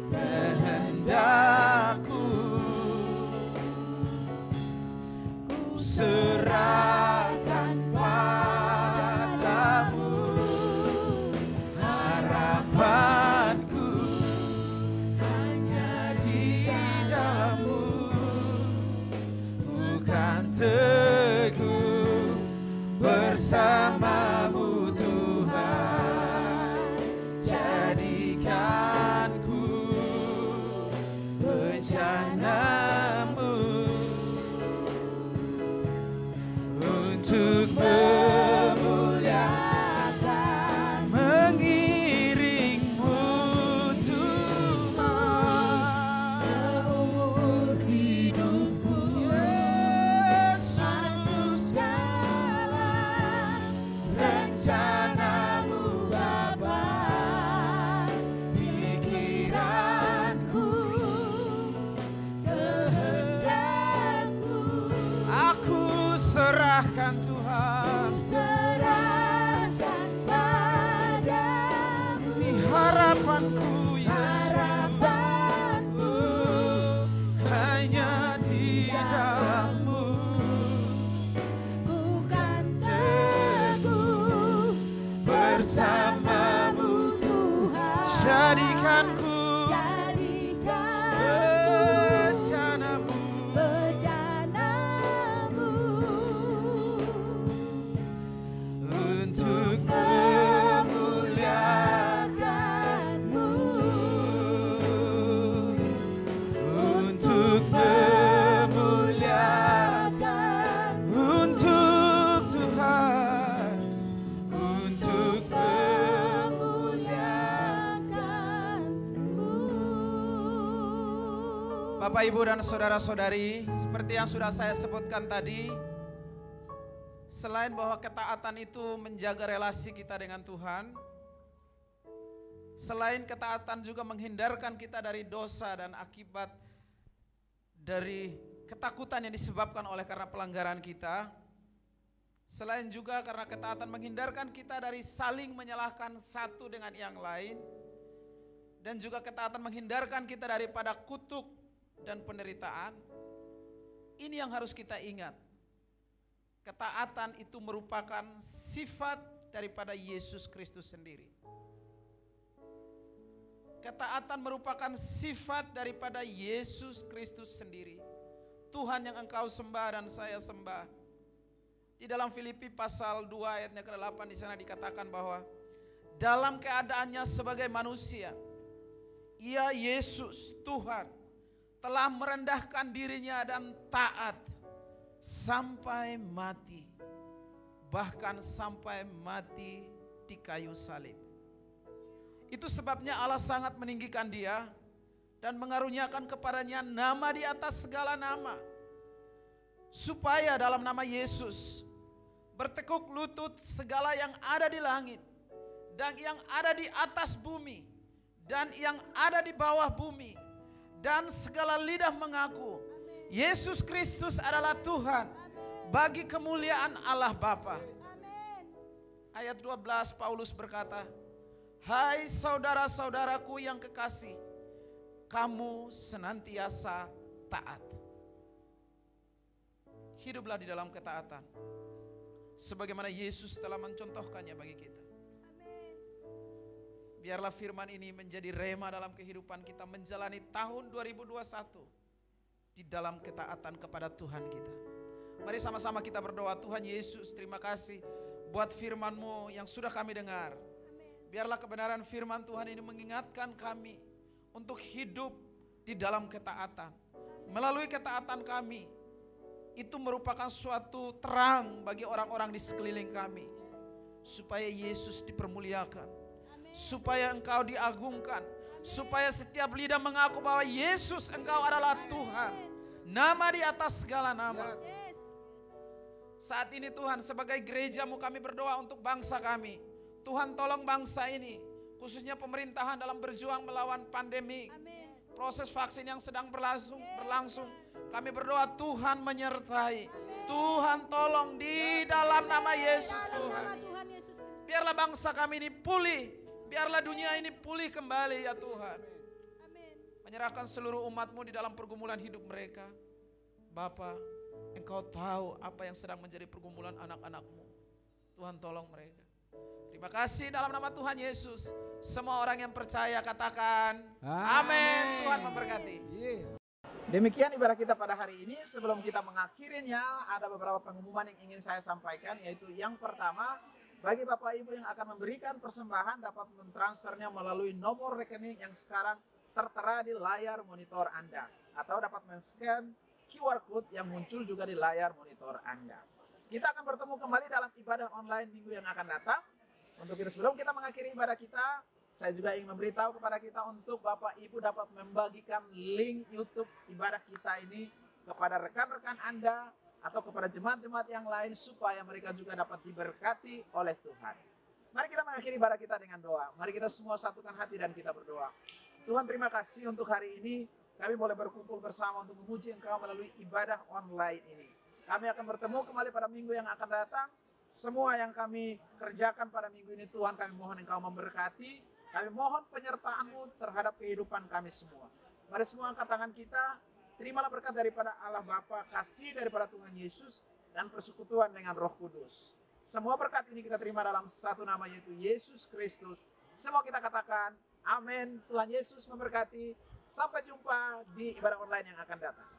kehendakku, ku serahkan padamu, harapanku hanya di dalam-Mu. Teguh bersamamu Tuhan, jadikanku bencanamu untuk memuliakan, mengiringmu Tuhan seumur hidupku. serahkan Tuhan. Serahkan padamu. Ini harapanku Yesus, Harapanku hanya di dalam-Mu. ku kan teguh bersama-Mu Tuhan. Jadikanku Jadikanku bejana-Mu. bejana-Mu Untuk memuliakan-Mu, untuk memuliakan, untuk Tuhan, untuk memuliakan-Mu. Bapak, Ibu, dan saudara-saudari, seperti yang sudah saya sebutkan tadi, selain bahwa ketaatan itu menjaga relasi kita dengan Tuhan, selain ketaatan juga menghindarkan kita dari dosa dan akibat dari ketakutan yang disebabkan oleh karena pelanggaran kita, selain juga karena ketaatan menghindarkan kita dari saling menyalahkan satu dengan yang lain, dan juga ketaatan menghindarkan kita daripada kutuk dan penderitaan. Ini yang harus kita ingat. Ketaatan itu merupakan sifat daripada Yesus Kristus sendiri. Ketaatan merupakan sifat daripada Yesus Kristus sendiri. Tuhan yang engkau sembah dan saya sembah. Di dalam Filipi pasal 2 ayatnya ke-8 di sana dikatakan bahwa dalam keadaannya sebagai manusia, Ia Yesus Tuhan telah merendahkan dirinya dan taat sampai mati, bahkan sampai mati di kayu salib. Itu sebabnya Allah sangat meninggikan dia dan mengaruniakan kepadanya nama di atas segala nama, supaya dalam nama Yesus bertekuk lutut segala yang ada di langit dan yang ada di atas bumi dan yang ada di bawah bumi, dan segala lidah mengaku Yesus Kristus adalah Tuhan, bagi kemuliaan Allah Bapa. Ayat 12 Paulus berkata, hai saudara-saudaraku yang kekasih, kamu senantiasa taat. Hiduplah di dalam ketaatan, sebagaimana Yesus telah mencontohkannya bagi kita. Biarlah firman ini menjadi rema dalam kehidupan kita menjalani tahun 2021 di dalam ketaatan kepada Tuhan kita. Mari sama-sama kita berdoa. Tuhan Yesus, terima kasih buat firman-Mu yang sudah kami dengar. Biarlah kebenaran firman Tuhan ini mengingatkan kami untuk hidup di dalam ketaatan. Melalui ketaatan kami, itu merupakan suatu terang bagi orang-orang di sekeliling kami, supaya Yesus dipermuliakan, supaya Engkau diagungkan, supaya setiap lidah mengaku bahwa Yesus Engkau adalah Tuhan, nama di atas segala nama. Saat ini Tuhan, sebagai gereja-Mu kami berdoa untuk bangsa kami. Tuhan, tolong bangsa ini, khususnya pemerintahan dalam berjuang melawan pandemi, proses vaksin yang sedang berlangsung. Kami berdoa Tuhan menyertai. Tuhan tolong di dalam nama Yesus Tuhan. Biarlah bangsa kami ini pulih. Biarlah dunia ini pulih kembali ya Tuhan. Menyerahkan seluruh umat-Mu di dalam pergumulan hidup mereka. Bapa, Engkau tahu apa yang sedang menjadi pergumulan anak-anak-Mu. Tuhan tolong mereka. Terima kasih dalam nama Tuhan Yesus. Semua orang yang percaya katakan amin. Tuhan memberkati. Demikian ibadah kita pada hari ini. Sebelum kita mengakhirinya, ada beberapa pengumuman yang ingin saya sampaikan, yaitu yang pertama, bagi Bapak Ibu yang akan memberikan persembahan dapat mentransfernya melalui nomor rekening yang sekarang tertera di layar monitor Anda, atau dapat men-scan QR code yang muncul juga di layar monitor Anda. Kita akan bertemu kembali dalam ibadah online minggu yang akan datang. Untuk itu sebelum kita mengakhiri ibadah kita, saya juga ingin memberitahu kepada kita untuk Bapak Ibu dapat membagikan link YouTube ibadah kita ini kepada rekan-rekan Anda atau kepada jemaat-jemaat yang lain supaya mereka juga dapat diberkati oleh Tuhan. Mari kita mengakhiri ibadah kita dengan doa. Mari kita semua satukan hati dan kita berdoa. Tuhan, terima kasih untuk hari ini kami boleh berkumpul bersama untuk memuji Engkau melalui ibadah online ini. Kami akan bertemu kembali pada minggu yang akan datang. Semua yang kami kerjakan pada minggu ini Tuhan, kami mohon Engkau memberkati. Kami mohon penyertaan-Mu terhadap kehidupan kami semua. Mari semua angkat tangan kita. Terimalah berkat daripada Allah Bapa, kasih daripada Tuhan Yesus, dan persekutuan dengan Roh Kudus. Semua berkat ini kita terima dalam satu nama, yaitu Yesus Kristus. Semua kita katakan, amin. Tuhan Yesus memberkati. Sampai jumpa di ibadah online yang akan datang.